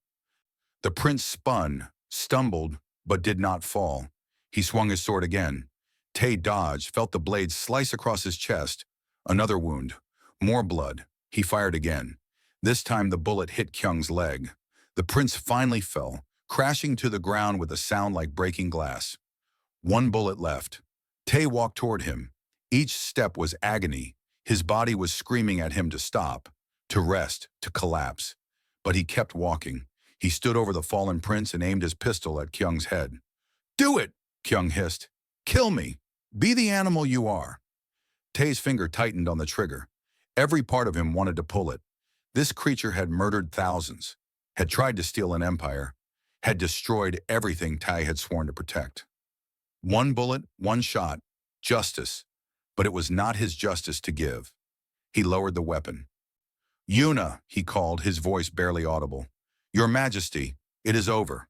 The prince spun, stumbled, but did not fall. He swung his sword again. Tay dodged, felt the blade slice across his chest. Another wound. More blood. He fired again. This time the bullet hit Kyung's leg. The prince finally fell, crashing to the ground with a sound like breaking glass. One bullet left. Tay walked toward him. Each step was agony. His body was screaming at him to stop, to rest, to collapse. But he kept walking. He stood over the fallen prince and aimed his pistol at Kyung's head. "Do it!" Kyung hissed. "Kill me! Be the animal you are!" Tay's finger tightened on the trigger. Every part of him wanted to pull it. This creature had murdered thousands, had tried to steal an empire, had destroyed everything Tay had sworn to protect. One bullet, one shot, justice. But it was not his justice to give. He lowered the weapon. "Yuna," he called, his voice barely audible. "Your Majesty, it is over."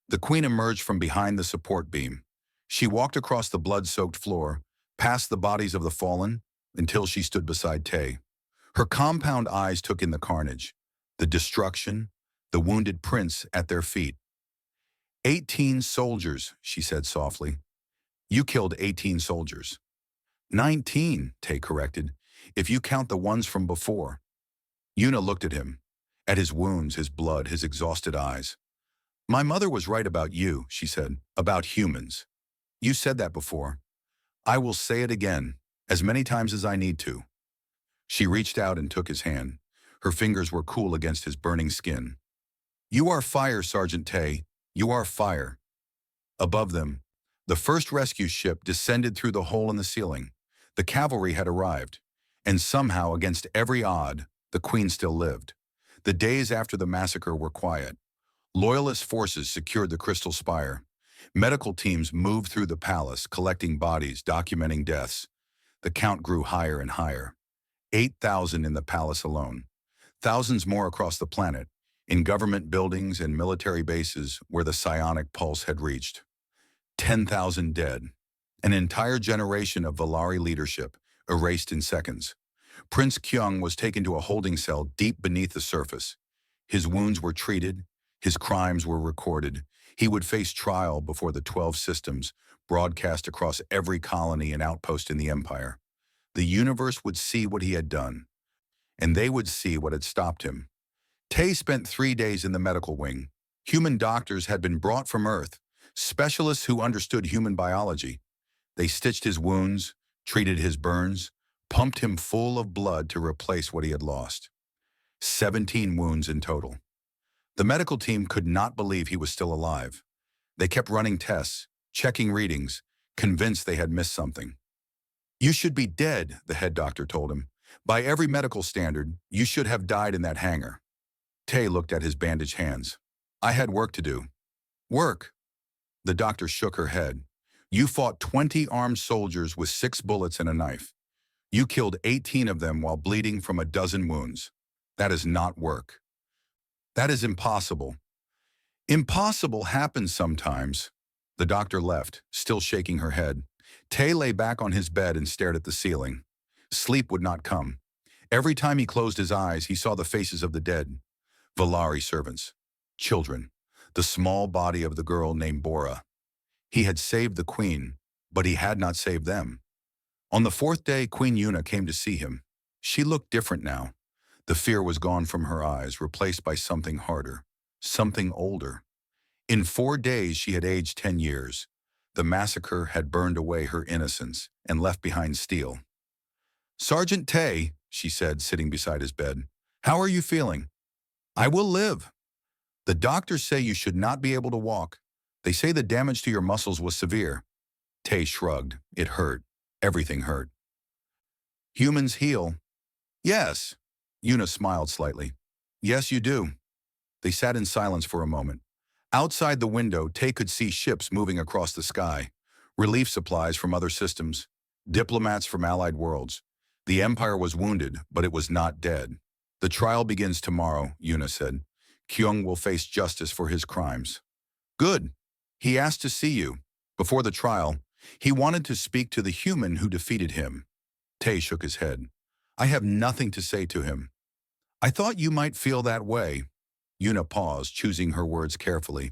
The queen emerged from behind the support beam. She walked across the blood-soaked floor, past the bodies of the fallen, until she stood beside Tay. Her compound eyes took in the carnage, the destruction, the wounded prince at their feet. 18 soldiers, she said softly. "You killed 18 soldiers." 19, Tay corrected, "if you count the ones from before." Yuna looked at him, at his wounds, his blood, his exhausted eyes. "My mother was right about you," she said, "about humans. You said that before. I will say it again, as many times as I need to." She reached out and took his hand. Her fingers were cool against his burning skin. "You are fire, Sergeant Tay. You are fire." Above them, the first rescue ship descended through the hole in the ceiling. The cavalry had arrived, and somehow, against every odd, the queen still lived. The days after the massacre were quiet. Loyalist forces secured the Crystal Spire. Medical teams moved through the palace, collecting bodies, documenting deaths. The count grew higher and higher. 8,000 in the palace alone. Thousands more across the planet, in government buildings and military bases where the psionic pulse had reached. 10,000 dead. An entire generation of Valari leadership erased in seconds. Prince Kyung was taken to a holding cell deep beneath the surface. His wounds were treated, his crimes were recorded. He would face trial before the 12 systems, broadcast across every colony and outpost in the empire. The universe would see what he had done, and they would see what had stopped him. Tay spent 3 days in the medical wing. Human doctors had been brought from Earth, specialists who understood human biology. They stitched his wounds, treated his burns, pumped him full of blood to replace what he had lost. 17 wounds in total. The medical team could not believe he was still alive. They kept running tests, checking readings, convinced they had missed something. "You should be dead," the head doctor told him. "By every medical standard, you should have died in that hangar." Tay looked at his bandaged hands. "I had work to do." "Work?" The doctor shook her head. "You fought 20 armed soldiers with 6 bullets and a knife. You killed 18 of them while bleeding from a dozen wounds. That is not work. That is impossible." "Impossible happens sometimes." The doctor left, still shaking her head. Tay lay back on his bed and stared at the ceiling. Sleep would not come. Every time he closed his eyes, he saw the faces of the dead. Valari servants. Children. The small body of the girl named Bora. He had saved the queen, but he had not saved them. On the 4th day, Queen Yuna came to see him. She looked different now. The fear was gone from her eyes, replaced by something harder, something older. In 4 days, she had aged 10 years. The massacre had burned away her innocence and left behind steel. "Sergeant Tay," she said, sitting beside his bed, "how are you feeling?" "I will live." "The doctors say you should not be able to walk. They say the damage to your muscles was severe." Tay shrugged. It hurt. Everything hurt. "Humans heal." "Yes." Yuna smiled slightly. "Yes, you do." They sat in silence for a moment. Outside the window, Tay could see ships moving across the sky, relief supplies from other systems, diplomats from allied worlds. The Empire was wounded, but it was not dead. "The trial begins tomorrow," Yuna said. "Kyung will face justice for his crimes." "Good. He asked to see you. Before the trial, he wanted to speak to the human who defeated him." Tay shook his head. "I have nothing to say to him." "I thought you might feel that way." Yuna paused, choosing her words carefully.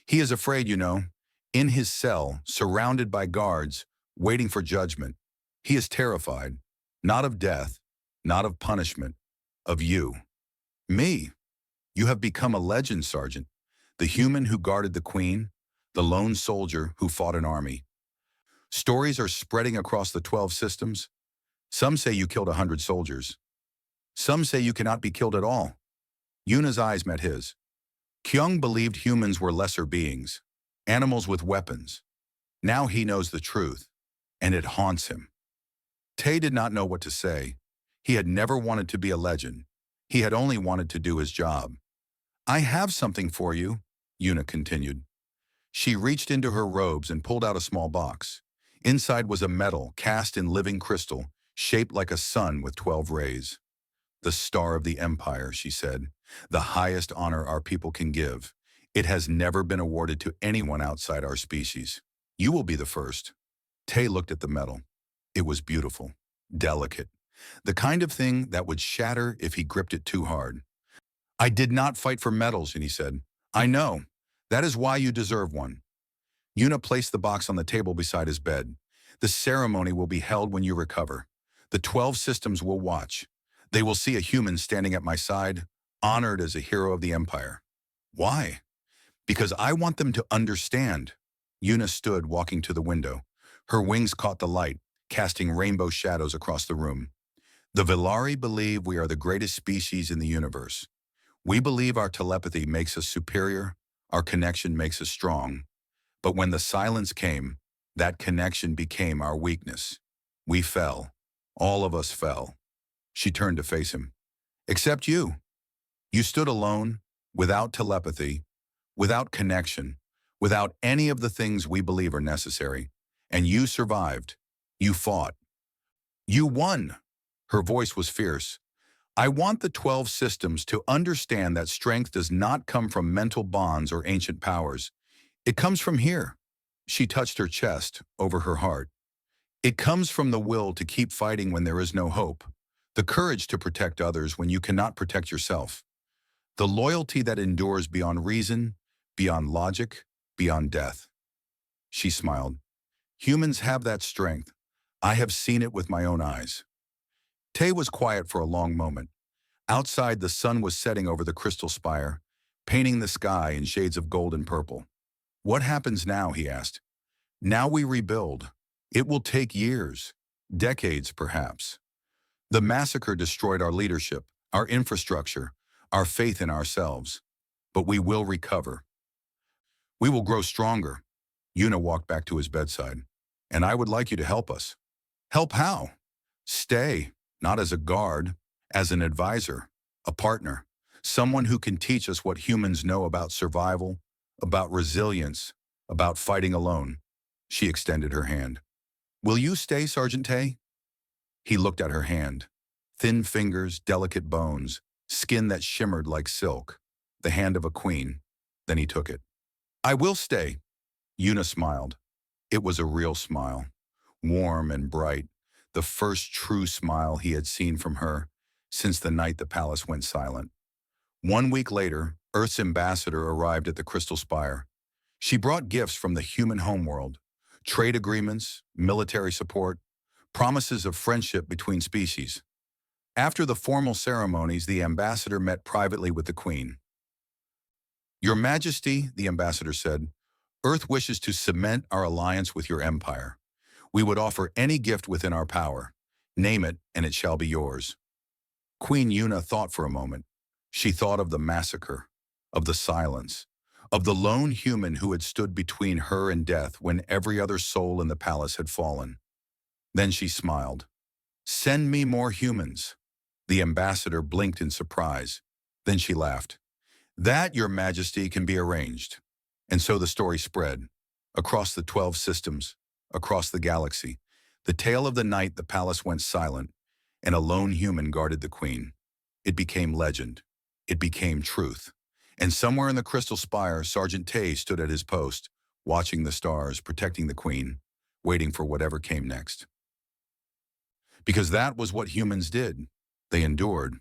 "He is afraid, you know. in his cell, surrounded by guards, waiting for judgment. He is terrified, not of death, not of punishment, of you. Me. You have become a legend, Sergeant. The human who guarded the Queen, the lone soldier who fought an army. Stories are spreading across the 12 systems. Some say you killed 100 soldiers. Some say you cannot be killed at all. Yuna's eyes met his. Kyung believed humans were lesser beings, animals with weapons. Now he knows the truth, and it haunts him. Tae did not know what to say. He had never wanted to be a legend. He had only wanted to do his job. I have something for you, Yuna continued. She reached into her robes and pulled out a small box. Inside was a medal cast in living crystal, shaped like a sun with 12 rays. The Star of the Empire, she said, the highest honor our people can give. It has never been awarded to anyone outside our species. You will be the first. Tae looked at the medal. It was beautiful, delicate, the kind of thing that would shatter if he gripped it too hard. I did not fight for medals, and he said. I know. That is why you deserve one. Yuna placed the box on the table beside his bed. The ceremony will be held when you recover. The 12 systems will watch. They will see a human standing at my side, honored as a hero of the Empire. Why? Because I want them to understand. Yuna stood, walking to the window. Her wings caught the light, casting rainbow shadows across the room. The Villari believe we are the greatest species in the universe. We believe our telepathy makes us superior, our connection makes us strong. But when the silence came, that connection became our weakness. We fell. All of us fell. She turned to face him. Except you. You stood alone, without telepathy, without connection, without any of the things we believe are necessary. And you survived. You fought. You won. Her voice was fierce. I want the 12 systems to understand that strength does not come from mental bonds or ancient powers. It comes from here. She touched her chest, over her heart. It comes from the will to keep fighting when there is no hope, the courage to protect others when you cannot protect yourself, the loyalty that endures beyond reason, beyond logic, beyond death. She smiled. Humans have that strength. I have seen it with my own eyes. Tae was quiet for a long moment. Outside, the sun was setting over the crystal spire, painting the sky in shades of gold and purple. What happens now, he asked. Now we rebuild. It will take years, decades perhaps. The massacre destroyed our leadership, our infrastructure, our faith in ourselves. But we will recover. We will grow stronger. Yuna walked back to his bedside. And I would like you to help us. Help how? Stay. Not as a guard, as an advisor, a partner, someone who can teach us what humans know about survival, about resilience, about fighting alone. She extended her hand. Will you stay, Sergeant Tae? He looked at her hand. Thin fingers, delicate bones, skin that shimmered like silk, the hand of a queen. Then he took it. I will stay. Yuna smiled. It was a real smile, warm and bright. The first true smile he had seen from her since the night the palace went silent. 1 week later, Earth's ambassador arrived at the Crystal Spire. She brought gifts from the human homeworld, trade agreements, military support, promises of friendship between species. After the formal ceremonies, the ambassador met privately with the Queen. Your Majesty, the ambassador said, Earth wishes to cement our alliance with your empire. We would offer any gift within our power. Name it, and it shall be yours. Queen Yuna thought for a moment. She thought of the massacre, of the silence, of the lone human who had stood between her and death when every other soul in the palace had fallen. Then she smiled. Send me more humans. The ambassador blinked in surprise. Then she laughed. That, Your Majesty, can be arranged. And so the story spread, across the 12 systems, across the galaxy. The tale of the night the palace went silent, and a lone human guarded the queen. It became legend. It became truth. And somewhere in the crystal spire, Sergeant Tae stood at his post, watching the stars, protecting the queen, waiting for whatever came next. Because that was what humans did. They endured.